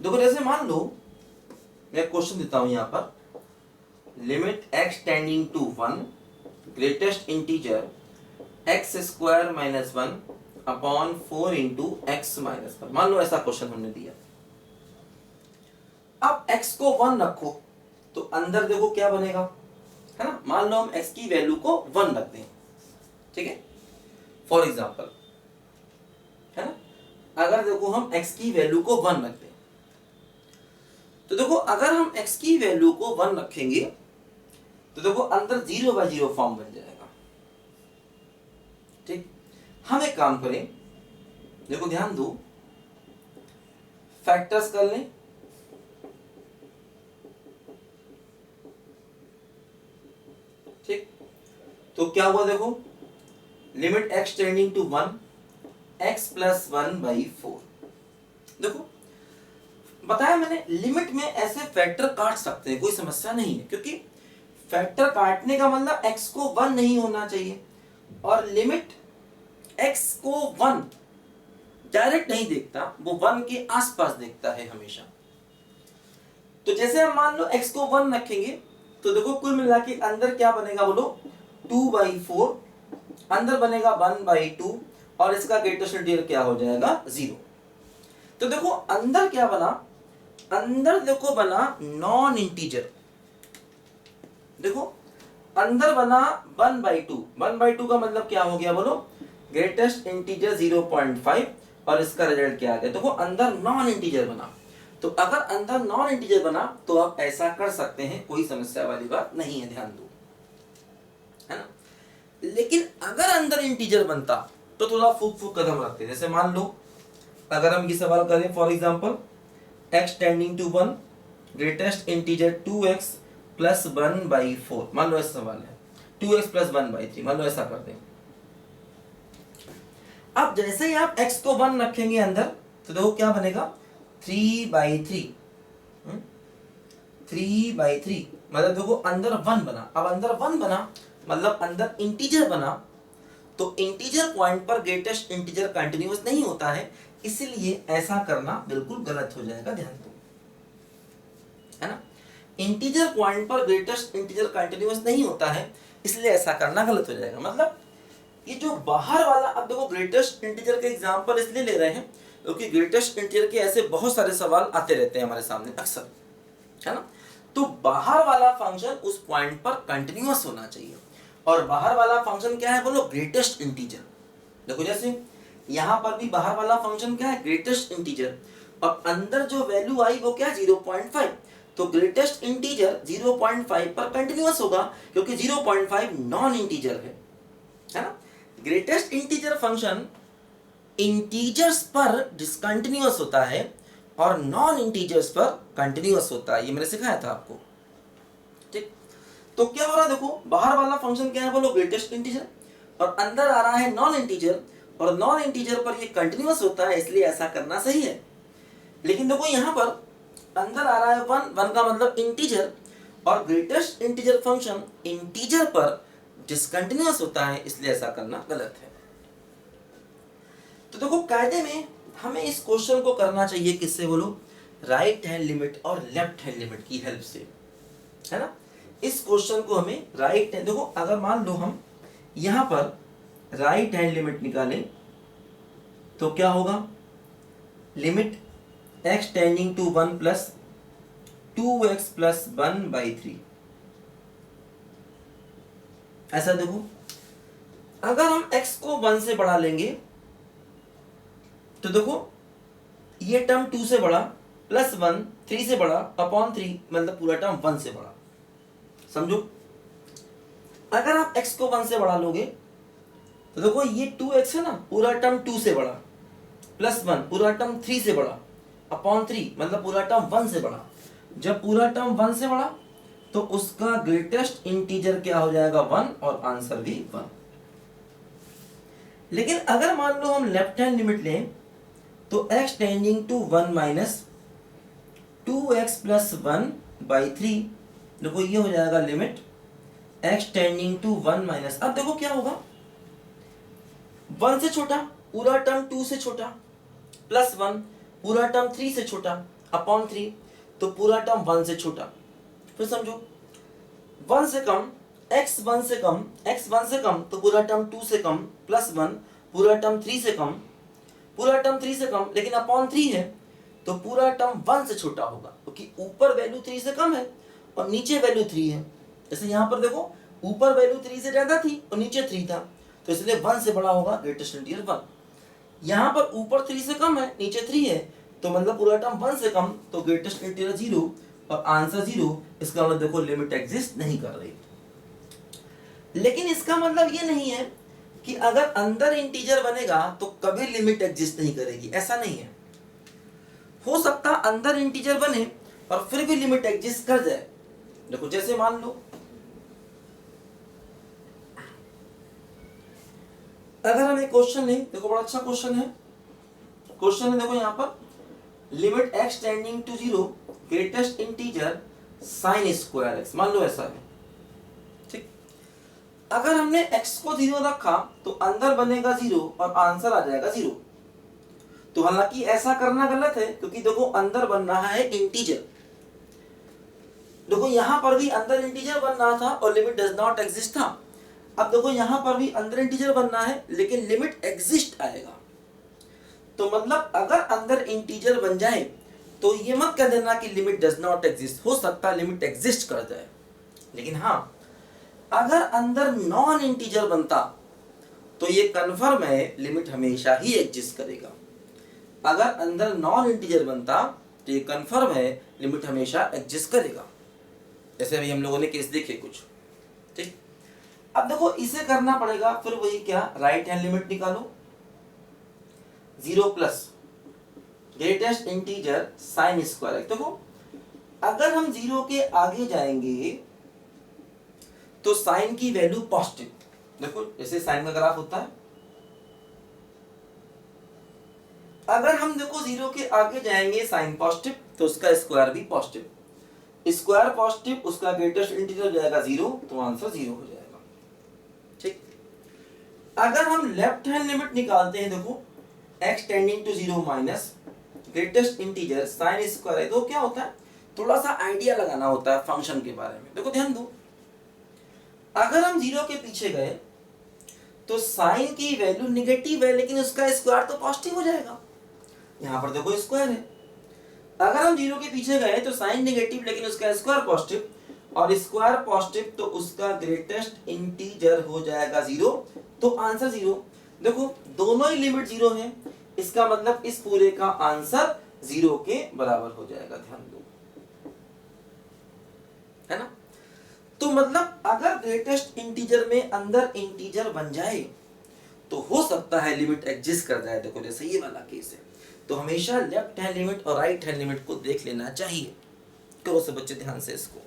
देखो जैसे मान लो मैं क्वेश्चन देता हूं यहां पर, limit x tending to 1 greatest integer x square minus 1 upon 4 into x minus 1। मान लो ऐसा क्वेश्चन हमने दिया। अब x को 1 रखो तो अंदर देखो क्या बनेगा, है ना। मान लो हम x की वैल्यू को 1 रख दें, ठीक है, फॉर एग्जाम्पल, है ना। अगर देखो हम x की वैल्यू को 1 रख दें तो देखो अगर हम x की वैल्यू को 1 रखेंगे तो देखो अंदर 0/0 फॉर्म बन जाएगा, ठीक। हम एक काम करें, देखो ध्यान दो, फैक्टर्स कर लें, ठीक। तो क्या हुआ देखो, limit x tending to 1 x plus 1/4। देखो बताया मैंने, लिमिट में ऐसे फैक्टर काट सकते हैं, कोई समस्या नहीं है, क्योंकि फैक्टर काटने का मतलब x को 1 नहीं होना चाहिए, और लिमिट x को 1 डायरेक्ट नहीं देखता, वो 1 के आसपास देखता है हमेशा। तो जैसे हम मान लो x को 1 रखेंगे तो देखो कुल मिला के अंदर क्या बनेगा बोलो, 2/4, अंदर बनेगा 1/2, और इसका ग्रेटेस्ट इंटीजर क्या हो जाएगा, 0। तो देखो अंदर क्या बना, अंदर देखो बना नॉन इंटीजर, देखो अंदर बना 1/2। 1/2 का मतलब क्या हो गया बोलो, ग्रेटेस्ट इंटीजर 0.5, और इसका रिजल्ट क्या आ गया, देखो अंदर नॉन इंटीजर बना। तो अगर अंदर नॉन इंटीजर बना तो आप ऐसा कर सकते हैं, कोई समस्या वाली बात नहीं है, ध्यान दो, है ना। लेकिन अगर अंदर इंटीजर बनता तो थोड़ा फूक कदम रखते। जैसे मान लो अगर हम ये सवाल करें, for example x tending to 1 greatest integer 2x plus 1/4, मान लो ऐसा सवाल है, 2x प्लस 1/3, मान लो ऐसा कर दें। अब जैसे ही आप x को 1 रखेंगे अंदर तो देखो क्या बनेगा, 3/3, 3/3, मतलब देखो अंदर 1 बना। अब अंदर 1 बना मतलब अंदर इंटीजर बना, तो इंटीजर पॉइंट पर ग्रेटेस्ट इंटीजर कंटिन्यूअस नहीं होता है, इसलिए ऐसा करना बिल्कुल गलत हो जाएगा, ध्यान दो, है ना। इंटीजर पॉइंट पर ग्रेटेस्ट इंटीजर कंटिन्यूअस नहीं होता है, इसलिए ऐसा करना गलत हो जाएगा। मतलब ये जो बाहर वाला, अब देखो ग्रेटेस्ट इंटीजर के एग्जांपल इसलिए ले रहे हैं क्योंकि ग्रेटेस्ट इंटीजर के ऐसे बहुत सारे सवाल आते रहते हैं हमारे सामने अक्सर, है ना। तो बाहर वाला फंक्शन उस पॉइंट पर कंटिन्यूअस होना चाहिए, और बाहर वाला फंक्शन क्या है बोलो, ग्रेटेस्ट इंटीजर। देखो जैसे यहां पर भी बाहर वाला फंक्शन क्या है, ग्रेटेस्ट इंटीजर, और अंदर जो वैल्यू आई वो क्या, 0.5। तो ग्रेटेस्ट इंटीजर 0.5 पर कंटिन्यूअस होगा क्योंकि 0.5 नॉन इंटीजर है ना। ग्रेटेस्ट इंटीजर फंक्शन इंटीजर्स पर डिसकंटिन्यूअस होता है और नॉन इंटीजर्स पर कंटिन्यूअस होता है, ये मैंने सिखाया था आपको, ठीक। तो क्या हो रहा है देखो, बाहर वाला फंक्शन क्या है बोलो, ग्रेटेस्ट इंटीजर, और अंदर आ रहा है नॉन इंटीजर, और नॉन इंटीजर पर ये कंटिन्यूअस होता है, इसलिए ऐसा करना सही है। लेकिन देखो यहाँ पर अंदर आ रहा है 1 का मतलब इंटीजर, और ग्रेटेस्ट इंटीजर फंक्शन इंटीजर पर डिसकंटिन्यूअस होता है, इसलिए ऐसा करना गलत है। तो देखो कायदे में हमें इस क्वेश्चन को करना चाहिए किससे बोलो, राइट हैंड लिमिट और लेफ्ट हैंड लिमिट की हेल्प से, है ना। इस क्वेश्चन को हमें राइट हैंड, देखो अगर मान लो हम यहां पर राइट हैंड लिमिट निकालें तो क्या होगा, limit x tending to 1 plus 2x plus 1/3। ऐसा देखो अगर हम x को 1 से बढ़ा लेंगे तो देखो ये टर्म 2 से बड़ा, प्लस 1 3 से बड़ा, अपॉन 3 मतलब पूरा टर्म 1 से बड़ा, समझो। अगर आप x को 1 से बढ़ा लोगे तो देखो ये 2x है ना, पूरा टर्म 2 से बड़ा, प्लस 1 पूरा टर्म 3 से बड़ा, अपॉन 3 मतलब पूरा टर्म 1 से बड़ा। जब पूरा टर्म 1 से बड़ा तो उसका ग्रेटेस्ट इंटीजर क्या हो जाएगा, 1, और आंसर भी 1। लेकिन अगर मान लो हम लेफ्ट हैंड लिमिट लें तो x tending to 1 minus 2x plus 1/3, देखो ये हो जाएगा limit x tending to 1 minus, अब देखो क्या होगा, 1 से छोटा पूरा टर्म 2 से छोटा, प्लस 1 पूरा टर्म 3 से छोटा, अपॉन 3, तो पूरा टर्म 1 से छोटा। फिर समझो 1 से कम, x 1 से कम, x 1 से कम तो पूरा टर्म 2 से कम, प्लस 1 पूरा टर्म 3 से कम, पूरा टर्म 3 से कम, लेकिन अपॉन 3 है तो पूरा टर्म 1 से छोटा होगा, क्योंकि ऊपर वैल्यू 3 से कम है और नीचे वैल्यू 3 है। जैसे यहाँ पर देखो ऊपर वैल्यू 3 से ज्यादा थी और नीचे 3 था, तो इसलिए 1 से बड़ा होगा ग्रेटेस्ट इंटीजर 1। यहाँ पर ऊपर 3 से कम है, नीचे 3 है, तो मतलब पूरा टर्म 1 से कम, तो ग्रेटेस्ट इंटीजर 0 और आंसर 0। इसका मतलब देखो लिमिट एग्जिस्ट नहीं कर रही। लेकिन इसका मतलब ये नहीं है कि अगर अंदर इंटीजर बनेगा तो कभी लिमिट एग्जिस्ट नहीं करेगी, ऐसा नहीं है। हो सकता अंदर इंटीजर बने और फिर भी लिमिट एग्जिस्ट कर जाए। देखो जैसे मान लो अगर हम एक क्वेश्चन लें, देखो बड़ा अच्छा क्वेश्चन है, क्वेश्चन है देखो यहाँ पर limit x tending to 0 greatest integer sine square x, मान लो ऐसा है, ठीक। अगर हमने x को 0 रखा तो अंदर बनेगा 0 और आंसर आ जाएगा 0। तो हालांकि ऐसा करना गलत है, क्योंकि देखो अंदर बन रहा है इंटीजर। देखो यहां पर भी अंदर इंटीजर बन रहा था और लिमिट डज नॉट एग्जिस्ट था। अब देखो यहां पर भी अंदर इंटीजर बनना है लेकिन लिमिट एग्जिस्ट आएगा। तो मतलब अगर अंदर इंटीजर बन जाए तो ये मत कह देना कि लिमिट डज नॉट एग्जिस्ट, हो सकता है लिमिट एग्जिस्ट कर जाए। लेकिन हाँ, अगर अंदर नॉन इंटीजर बनता तो ये कन्फर्म है लिमिट हमेशा ही एग्जिस्ट करेगा। अगर अंदर नॉन इंटीजर बनता तो ये कन्फर्म है लिमिट हमेशा एग्जिस्ट करेगा। जैसे अभी हम लोगों ने केस देखे कुछ, ठीक। अब देखो इसे करना पड़ेगा, फिर वही क्या, राइट हैंड लिमिट निकालो, 0 plus greatest integer sine square. देखो अगर हम 0 के आगे जाएंगे तो साइन की वैल्यू पॉजिटिव, देखो जैसे साइन का ग्राफ होता है, अगर हम देखो 0 के आगे जाएंगे साइन पॉजिटिव तो उसका स्क्वायर भी पॉजिटिव, स्क्वायर पॉजिटिव, उसका ग्रेटेस्ट इंटीजर हो जाएगा 0, तो आंसर 0 हो जाएगा, ठीक। अगर हम लेफ्ट हैंड लिमिट निकालते हैं, देखो x tending to 0 minus greatest integer sine square है, तो क्या होता है, थोड़ा सा आइडिया लगाना होता है फंक्शन के बारे में। देखो ध्यान दो, अगर हम 0 के पीछे गए तो साइन की वैल्यू निगेटिव है लेकिन उसका स्क्वायर तो पॉजिटिव हो जाएगा। यहां पर देखो स्क्वायर है, अगर हम 0 के पीछे गए तो साइन निगेटिव लेकिन उसका स्क्वायर पॉजिटिव, और स्क्वायर पॉजिटिव तो उसका ग्रेटेस्ट इंटीजर हो जाएगा 0, तो आंसर 0। देखो दोनों ही लिमिट 0 है, इसका मतलब इस पूरे का आंसर 0 के बराबर हो जाएगा, ध्यान दो, है ना। तो मतलब अगर ग्रेटेस्ट इंटीजर में अंदर इंटीजर बन जाए तो हो सकता है लिमिट एग्जिस्ट कर जाए। देखो जैसे ये वाला केस है, तो हमेशा लेफ्ट हैंड लिमिट और राइट हैंड लिमिट को देख लेना चाहिए। करो से बच्चे ध्यान से इसको।